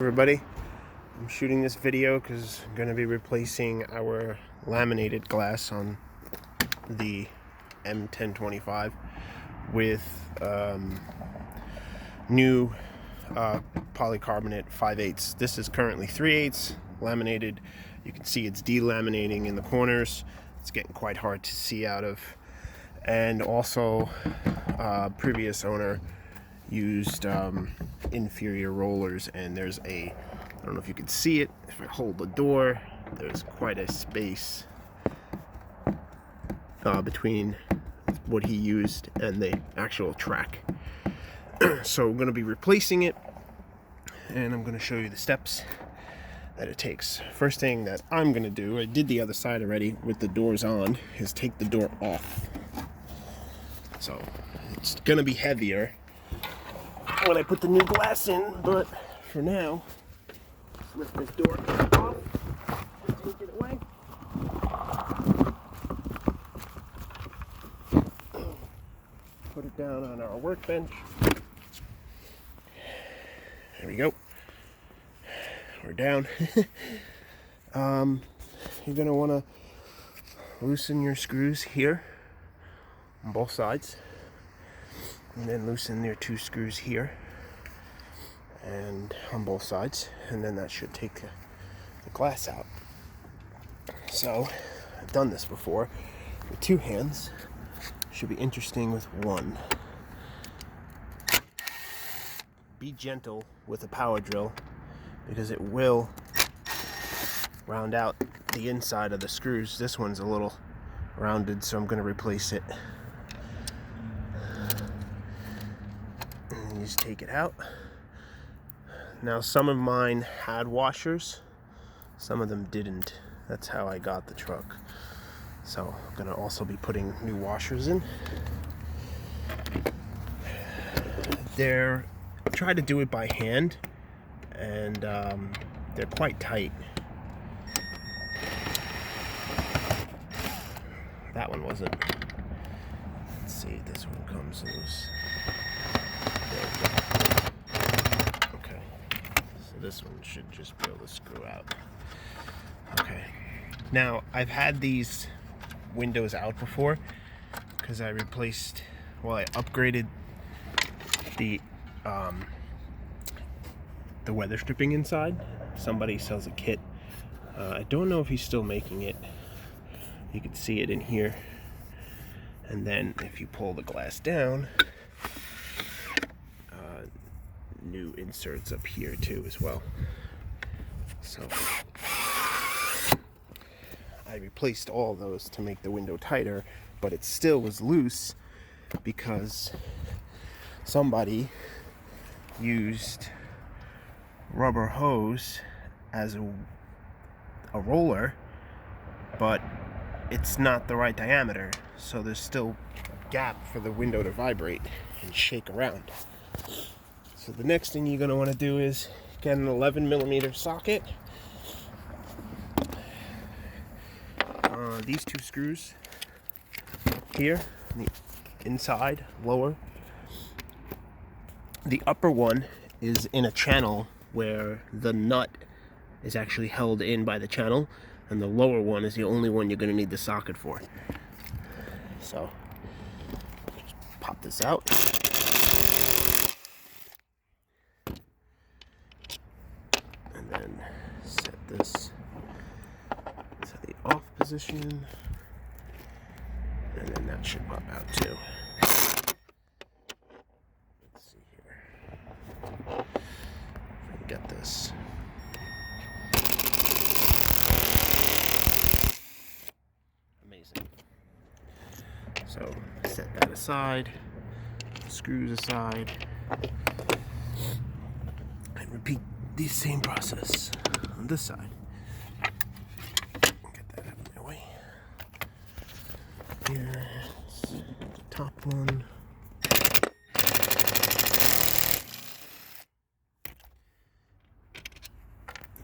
Everybody, I'm shooting this video because I'm going to be replacing our laminated glass on the M1025 with new polycarbonate 5/8. This is currently 3/8 laminated. You can see it's delaminating in the corners. It's getting quite hard to see out of. And also, previous owner used inferior rollers, and there's I don't know if you can see it, if I hold the door, there's quite a space between what he used and the actual track. So I'm going to be replacing it, and I'm going to show you the steps that it takes. First thing that I'm going to do, I did the other side already with the doors on, is take the door off. So it's going to be heavier when I put the new glass in, but for now, lift this door off, take it away. Put it down on our workbench. There we go. We're down. You're gonna want to loosen your screws here on both sides, and then loosen your two screws here and on both sides, and then that should take the glass out. So I've done this before with two hands. Should be interesting with one. Be gentle with a power drill because it will round out the inside of the screws. This one's a little rounded, so I'm going to replace it. And you just take it out. Now, some of mine had washers, some of them didn't. That's how I got the truck. So I'm going to also be putting new washers in. Try to do it by hand, and they're quite tight. That one wasn't. Let's see, this one comes loose. There we go. Okay, so this one should just be able to screw out. Okay, now I've had these windows out before because I upgraded the weather stripping inside. Somebody sells a kit. I don't know if he's still making it. You can see it in here, and then if you pull the glass down, new inserts up here too as well. So I replaced all those to make the window tighter, but it still was loose because somebody used rubber hose as a roller, but it's not the right diameter, so there's still a gap for the window to vibrate and shake around. So the next thing you're going to want to do is get an 11mm socket. These two screws here, the inside, lower. The upper one is in a channel where the nut is actually held in by the channel, and the lower one is the only one you're going to need the socket for. So just pop this out. And then set this to the off position. And then that should pop out too. Let's see here. If I can get this. Amazing. So set that aside, screws aside, and repeat the same process on this side. Get that out of my way. Here's the top one.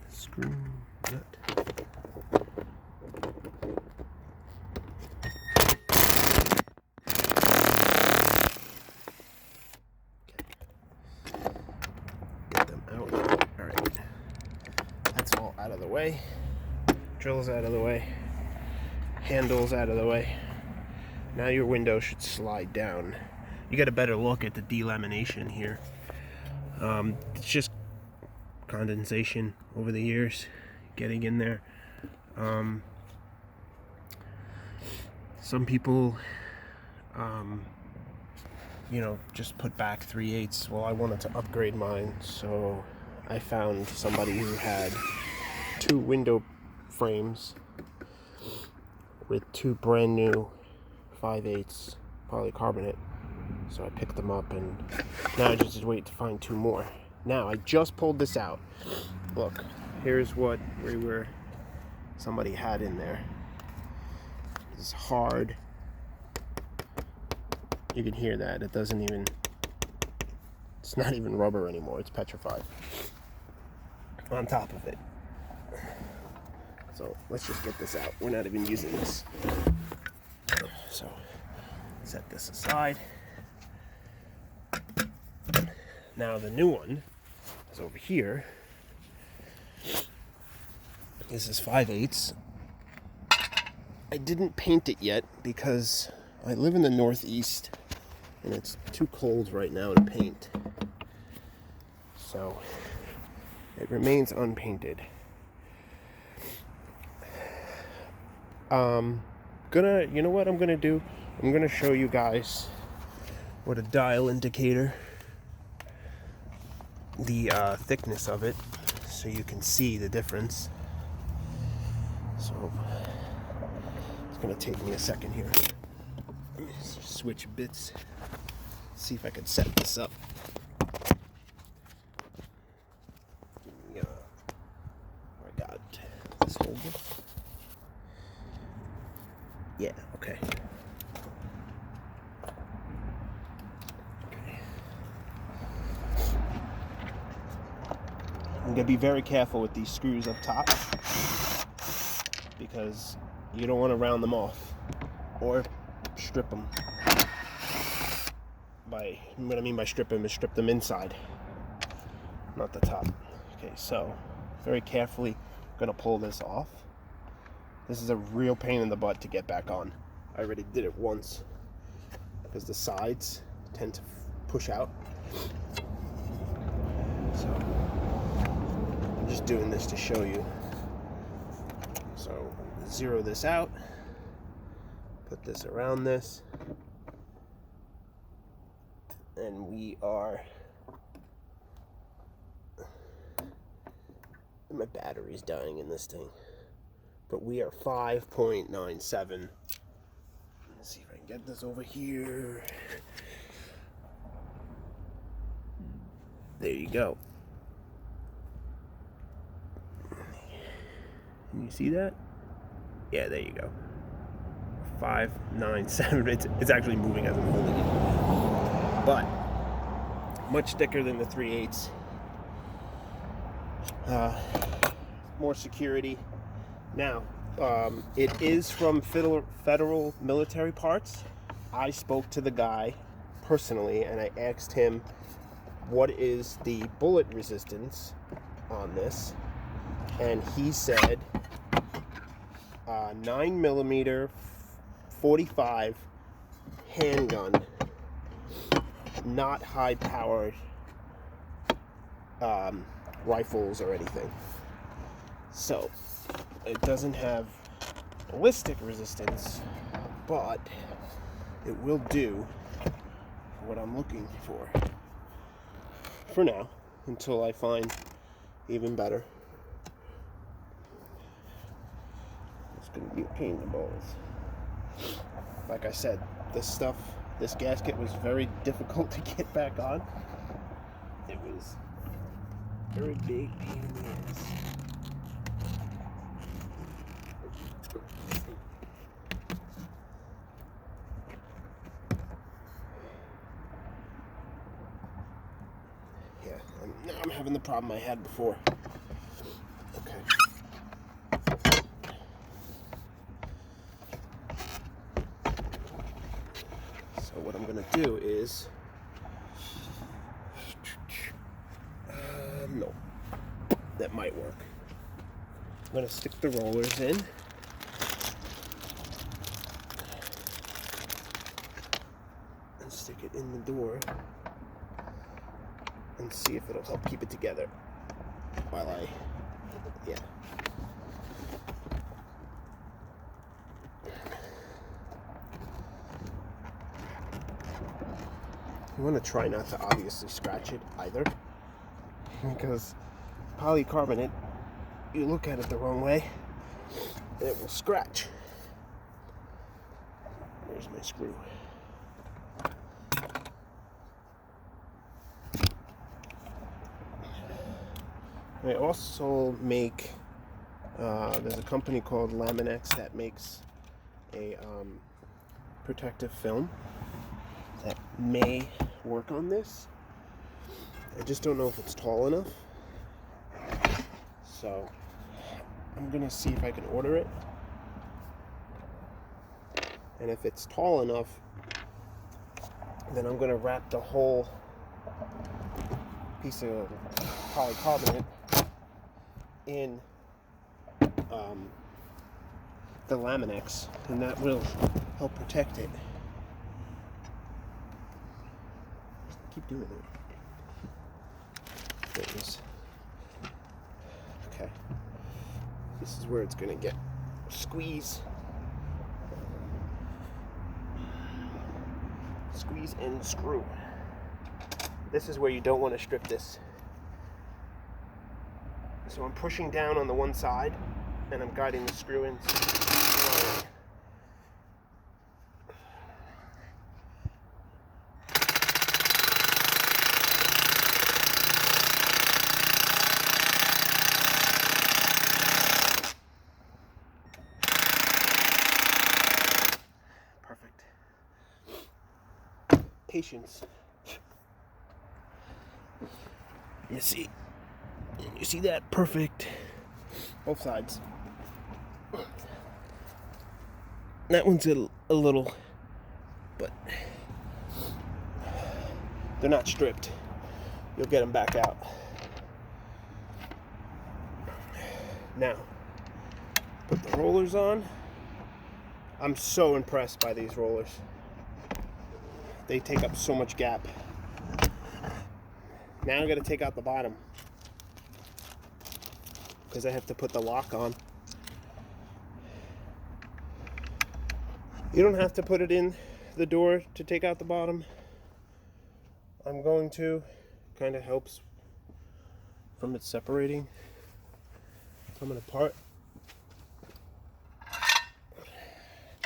Screw nut. Get them out. All right. way, drills out of the way, handles out of the way. Now your window should slide down. You get a better look at the delamination here. It's just condensation over the years getting in there. Some people just put back 3/8. Well, I wanted to upgrade mine, so I found somebody who had 2 window frames with 2 brand new 5/8 polycarbonate. So I picked them up, and now I just wait to find 2 more. Now I just pulled this out. Look, here's what somebody had in there. It's hard. You can hear that. It's not even rubber anymore. It's petrified on top of it. So let's just get this out. We're not even using this. So set this aside. Now the new one is over here. This is 5/8. I didn't paint it yet because I live in the Northeast and it's too cold right now to paint. So it remains unpainted. You know what I'm gonna do? I'm gonna show you guys what a dial indicator, the thickness of it, so you can see the difference. So it's gonna take me a second here. Let me switch bits, see if I can set this up. I got this holder. Yeah, okay. I'm gonna be very careful with these screws up top because you don't want to round them off or strip them. What I mean by strip them is strip them inside, not the top. Okay, so very carefully gonna pull this off. This is a real pain in the butt to get back on. I already did it once because the sides tend to push out. So I'm just doing this to show you. So zero this out, put this around this, and we are, my battery's dying in this thing, but we are 5.97. Let's see if I can get this over here. There you go. Can you see that? Yeah, there you go. 5.97. It's actually moving as I'm holding it, but much thicker than the 3/8. More security. Now, it is from Federal Military Parts. I spoke to the guy personally, and I asked him what is the bullet resistance on this, and he said 9mm 45 handgun, not high powered rifles or anything. So it doesn't have ballistic resistance, but it will do what I'm looking for now, until I find even better. It's gonna be a pain in the balls. Like I said, this gasket was very difficult to get back on. It was very big pain in the ass. Now I'm having the problem I had before. Okay. So what I'm gonna do is, no, that might work. going to stick the rollers in. And stick it in the door. And see if it'll help keep it together while yeah. You want to try not to obviously scratch it either, because polycarbonate, you look at it the wrong way and it will scratch. There's my screw. They also make, there's a company called Laminex that makes a protective film that may work on this. I just don't know if it's tall enough. So I'm gonna see if I can order it. And if it's tall enough, then I'm gonna wrap the whole piece of polycarbonate in the Laminex, and that will help protect it. Keep doing it. There it is. Okay. This is where it's gonna get squeeze. Squeeze and screw. This is where you don't want to strip this. So I'm pushing down on the one side and I'm guiding the screw in. Perfect. Patience. You see that? Perfect. Both sides. That one's a little, but they're not stripped. You'll get them back out. Now, put the rollers on. I'm so impressed by these rollers. They take up so much gap. Now I gotta take out the bottom because I have to put the lock on. You don't have to put it in the door to take out the bottom. I'm going to. Kind of helps from it separating, coming apart.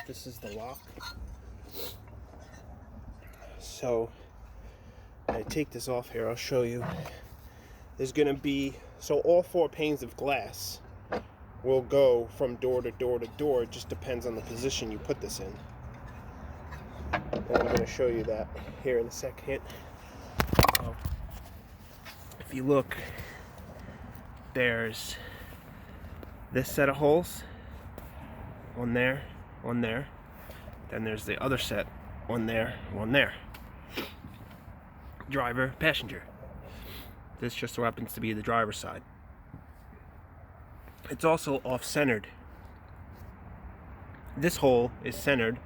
This is the lock. So I take this off here, I'll show you. There's gonna be, so all 4 panes of glass will go from door to door to door. It just depends on the position you put this in. And I'm gonna show you that here in a second. If you look, there's this set of holes, one there, one there. Then there's the other set, one there, one there. Driver, passenger. This just so happens to be the driver's side. It's also off-centered. This hole is centered.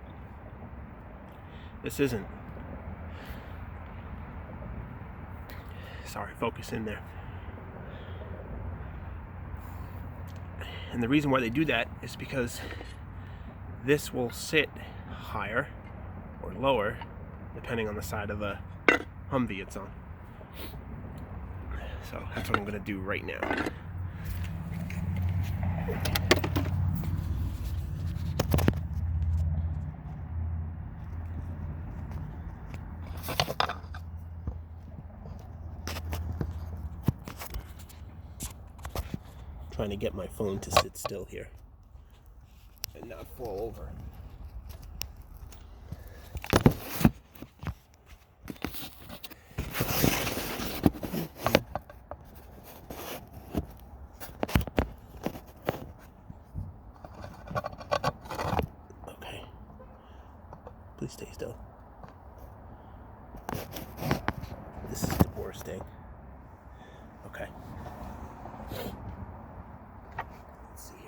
This isn't. Sorry, focus in there. And the reason why they do that is because this will sit higher or lower depending on the side of the Humvee it's on. So that's what I'm going to do right now. Trying to get my phone to sit still here and not fall over. Okay. Please stay still. This is the worst thing. Okay. Let's see.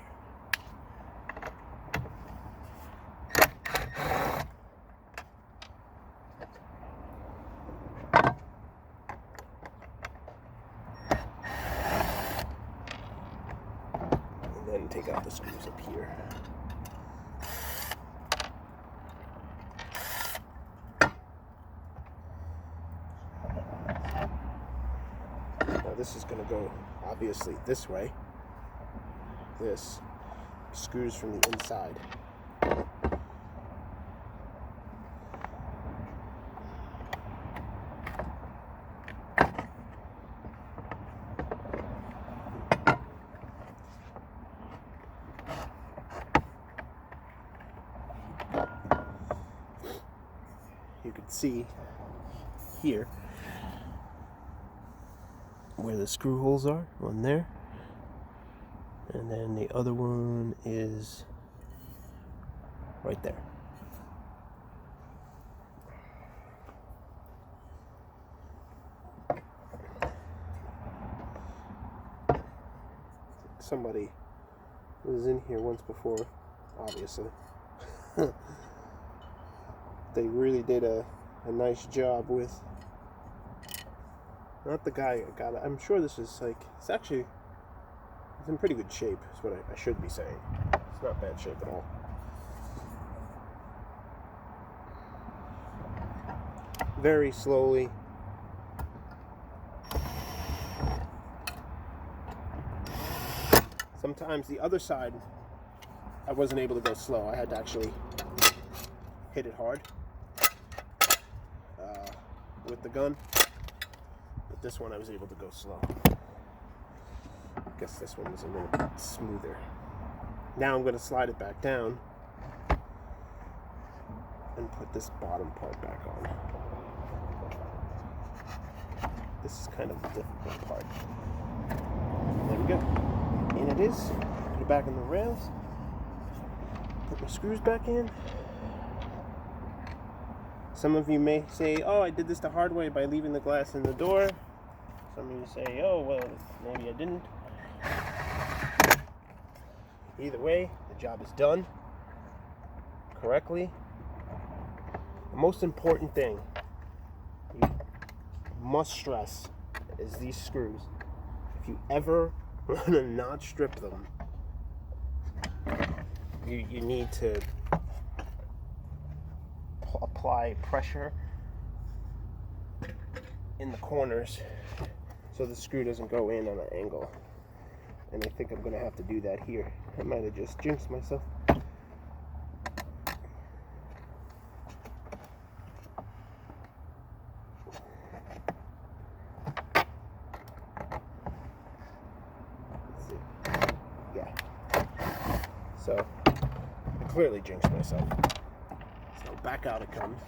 ahead and take out the screws up here. Now this is going to go obviously this way. This screws from the inside. You can see here where the screw holes are, one there, and then the other one is right there. Somebody was in here once before, obviously. They really did a nice job with, not the guy who got it. I'm sure this is like, it's in pretty good shape, is what I should be saying. It's not bad shape at all. Very slowly. Sometimes the other side, I wasn't able to go slow. I had to actually hit it hard with the gun. But this one I was able to go slow. I guess this one was a little bit smoother. Now I'm going to slide it back down and put this bottom part back on. This is kind of the difficult part. There we go. In it is. Put it back on the rails. Put my screws back in. Some of you may say, oh, I did this the hard way by leaving the glass in the door. Some of you say, oh, well, maybe I didn't. Either way, the job is done correctly. The most important thing you must stress is these screws. If you ever want to not strip them, you need to apply pressure in the corners so the screw doesn't go in on an angle. And I think I'm going to have to do that here. I might have just jinxed myself. Let's see. Yeah. So, I clearly jinxed myself. So back out it comes.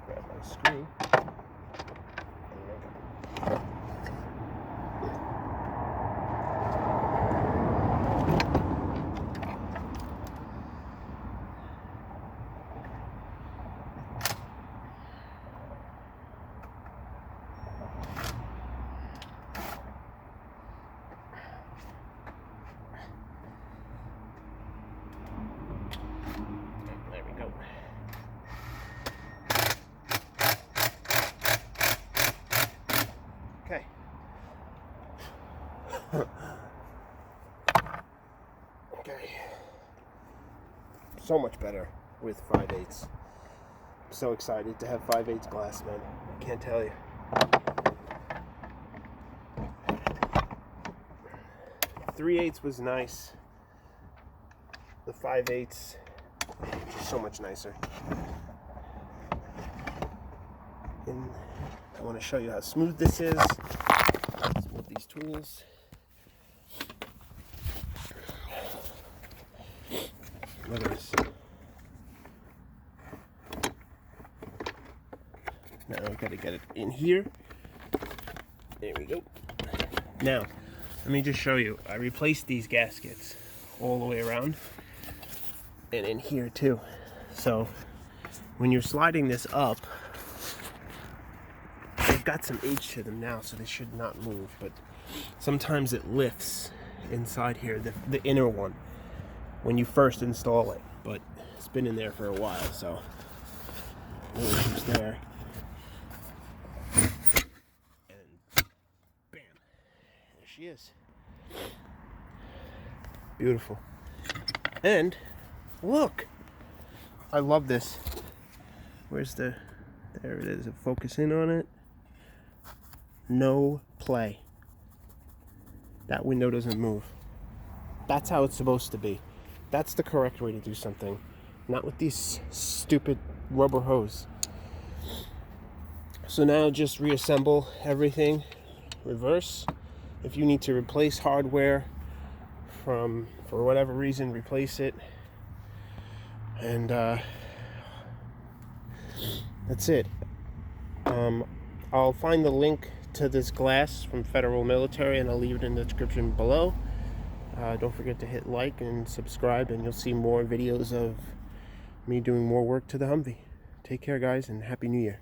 Grab my screw. Okay. Okay. So much better with 5/8. I'm so excited to have 5/8 glass, man. I can't tell you. Three-eighths was nice. The 5/8 is so much nicer. And I want to show you how smooth this is. Smooth these tools. Look at this. Now we gotta get it in here. There we go. Now, let me just show you. I replaced these gaskets all the way around and in here too. So when you're sliding this up, they've got some H to them now, so they should not move, but sometimes it lifts inside here, the inner one, when you first install it. but it's been in there for a while, so no issues there. And bam, there she is. Beautiful. And look, I love this. Where's the, there it is, focus in on it. No play. That window doesn't move. That's how it's supposed to be. That's the correct way to do something. Not with these stupid rubber hose. So now just reassemble everything, reverse. If you need to replace hardware for whatever reason, replace it. And that's it. I'll find the link to this glass from Federal Military, and I'll leave it in the description below. Don't forget to hit like and subscribe, and you'll see more videos of me doing more work to the Humvee. Take care, guys, and Happy New Year.